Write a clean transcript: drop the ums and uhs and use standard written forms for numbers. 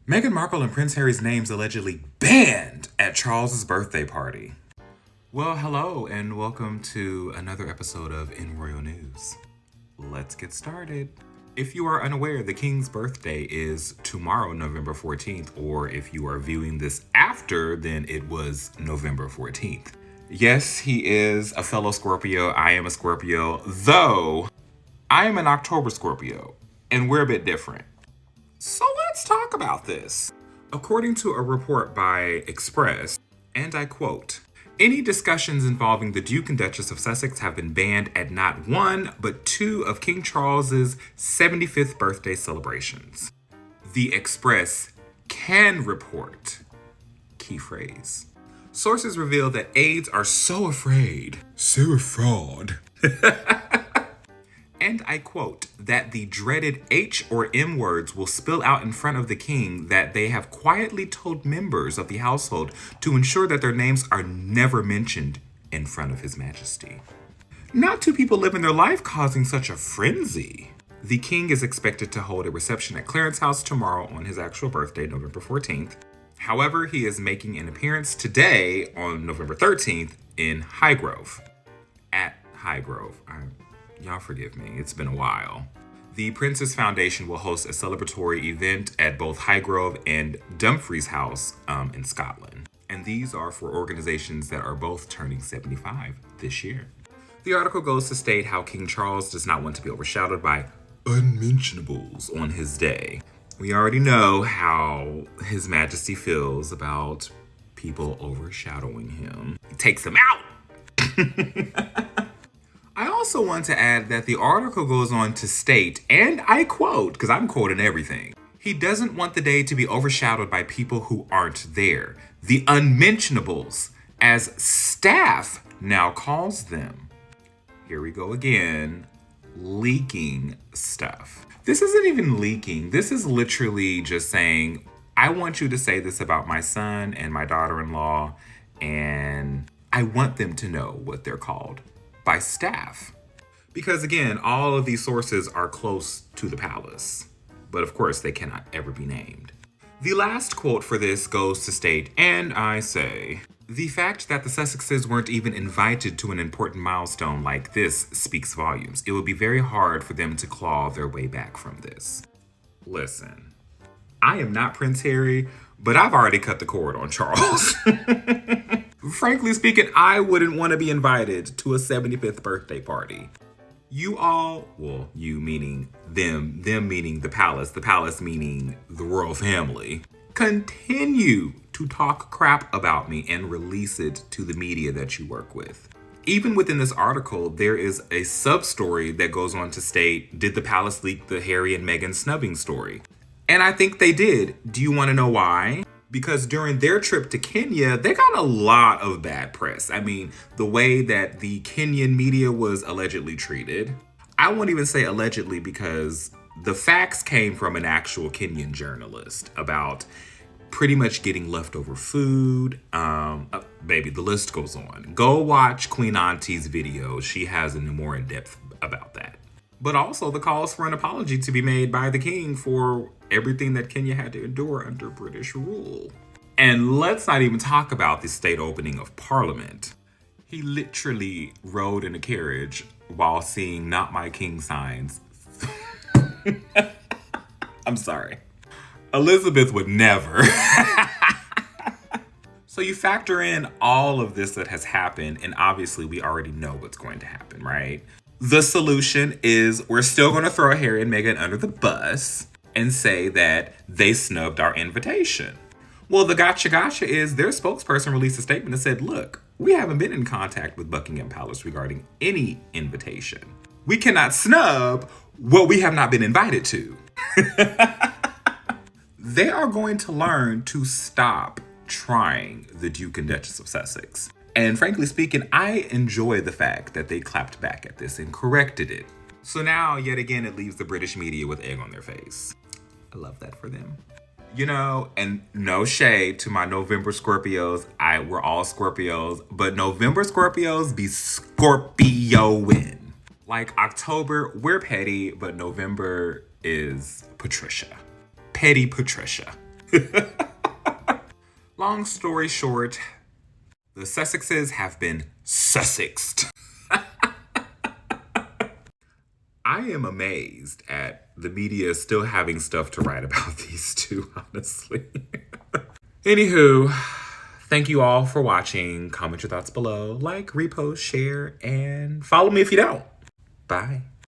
Meghan Markle and Prince Harry's names allegedly banned at Charles's birthday party. Well, hello and welcome to another episode of In Royal News. Let's get started. If you are unaware, the King's birthday is tomorrow, November 14th, or if you are viewing this after, then it was November 14th. Yes, he is a fellow Scorpio. I am a Scorpio, though I am an October Scorpio, and we're a bit different. So let's talk about this. According to a report by Express, and I quote, "Any discussions involving the Duke and Duchess of Sussex have been banned at not one, but two of King Charles's 75th birthday celebrations." The Express can report. Key phrase. Sources reveal that aides are so afraid, and I quote, that the dreaded H or M words will spill out in front of the king that they have quietly told members of the household to ensure that their names are never mentioned in front of His Majesty. Not two people living their life causing such a frenzy. The king is expected to hold a reception at Clarence House tomorrow on his actual birthday, November 14th. However, he is making an appearance today on November 13th in Highgrove. At Highgrove. Y'all forgive me, it's been a while. The Prince's Foundation will host a celebratory event at both Highgrove and Dumfries House in Scotland. And these are for organizations that are both turning 75 this year. The article goes to state how King Charles does not want to be overshadowed by unmentionables on his day. We already know how His Majesty feels about people overshadowing him. He takes them out. I also want to add that the article goes on to state, and I quote, because I'm quoting everything, he doesn't want the day to be overshadowed by people who aren't there. The unmentionables, as staff now calls them. Here we go again, leaking stuff. This isn't even leaking. This is literally just saying, I want you to say this about my son and my daughter-in-law, and I want them to know what they're called. By staff. Because again, all of these sources are close to the palace. But of course, they cannot ever be named. The last quote for this goes to state, and I say, the fact that the Sussexes weren't even invited to an important milestone like this speaks volumes. It would be very hard for them to claw their way back from this. Listen, I am not Prince Harry, but I've already cut the cord on Charles. Frankly speaking, I wouldn't want to be invited to a 75th birthday party. You all, well, you meaning them meaning the palace meaning the royal family, continue to talk crap about me and release it to the media that you work with. Even within this article, there is a sub-story that goes on to state, did the palace leak the Harry and Meghan snubbing story? And I think they did. Do you want to know why? Because during their trip to Kenya, they got a lot of bad press. I mean, the way that the Kenyan media was allegedly treated. I won't even say allegedly because the facts came from an actual Kenyan journalist about pretty much getting leftover food. Baby, the list goes on. Go watch Queen Auntie's video. She has a more in-depth about that. But also the calls for an apology to be made by the king for everything that Kenya had to endure under British rule. And let's not even talk about the state opening of Parliament. He literally rode in a carriage while seeing Not My King signs. I'm sorry. Elizabeth would never. So you factor in all of this that has happened, and obviously we already know what's going to happen, right? The solution is we're still going to throw Harry and Meghan under the bus and say that they snubbed our invitation. Well, the gotcha is their spokesperson released a statement that said, look, we haven't been in contact with Buckingham Palace regarding any invitation. We cannot snub what we have not been invited to. They are going to learn to stop trying the Duke and Duchess of Sussex. And frankly speaking, I enjoy the fact that they clapped back at this and corrected it. So now, yet again, it leaves the British media with egg on their face. I love that for them. You know, and no shade to my November Scorpios. We're all Scorpios, but November Scorpios be Scorpioing. Like October, we're petty, but November is Patricia. Petty Patricia. Long story short, the Sussexes have been Sussexed. I am amazed at the media still having stuff to write about these two, honestly. Anywho, thank you all for watching. Comment your thoughts below. Like, repost, share, and follow me if you don't. Bye.